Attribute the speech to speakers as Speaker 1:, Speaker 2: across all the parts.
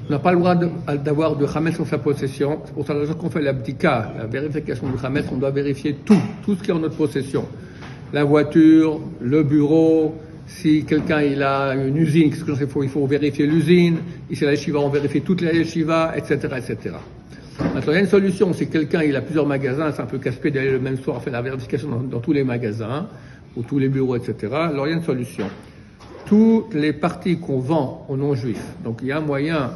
Speaker 1: On n'a pas le droit d'avoir de Hametz en sa possession. C'est pour ça que qu'on fait l'abdika, la vérification du Hametz, on doit vérifier tout ce qui est en notre possession. La voiture, le bureau, si quelqu'un il a une usine, il faut vérifier l'usine. Ici la yeshiva, on vérifie toutes les yeshivas, etc., etc. Maintenant, il y a une solution. Si quelqu'un il a plusieurs magasins, c'est un peu casse-pied d'aller le même soir faire la vérification dans tous les magasins ou tous les bureaux, etc. Alors il y a une solution. Toutes les parties qu'on vend aux non-juifs, donc il y a un moyen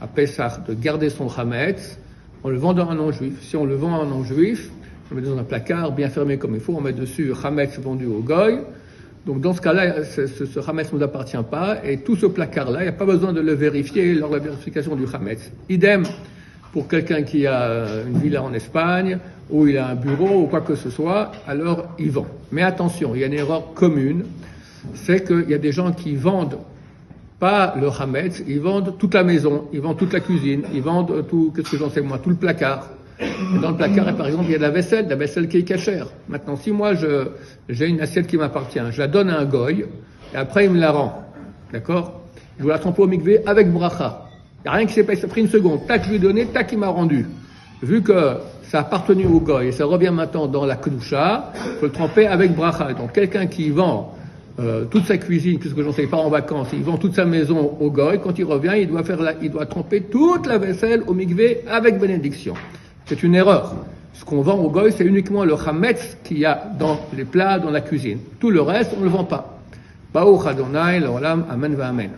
Speaker 1: à Pessah de garder son Hametz en le vendant à un non-juif. Si on le vend à un non-juif, on le met dans un placard bien fermé comme il faut, on met dessus Hametz vendu au goy. Donc dans ce cas-là, ce Hametz ne nous appartient pas, et tout ce placard-là, il n'y a pas besoin de le vérifier lors de la vérification du Hametz. Idem pour quelqu'un qui a une villa en Espagne, ou il a un bureau, ou quoi que ce soit, alors il vend. Mais attention, il y a une erreur commune, c'est qu'il y a des gens qui vendent pas le Hametz, ils vendent toute la maison, ils vendent toute la cuisine, ils vendent tout, qu'est-ce que j'en sais moi, tout le placard. Et dans le placard, par exemple, il y a de la vaisselle qui est cachère. Maintenant, si moi j'ai une assiette qui m'appartient, je la donne à un goy, et après il me la rend. D'accord? Je vous la trempe au mikvé avec bracha. Il n'y a rien qui s'est passé, ça a pris une seconde. Tac, je lui ai donné, tac, il m'a rendu. Vu que ça a appartenu au goy et ça revient maintenant dans la kedusha, il faut le tremper avec bracha. Donc quelqu'un qui vend toute sa cuisine, puisque j'en sais pas en vacances, il vend toute sa maison au goy, quand il revient, il doit tremper toute la vaisselle au mikvé avec bénédiction. C'est une erreur. Ce qu'on vend au goy, c'est uniquement le Hametz qu'il y a dans les plats, dans la cuisine. Tout le reste, on ne le vend pas. Baruch Adonai, l'olam, amen va amen.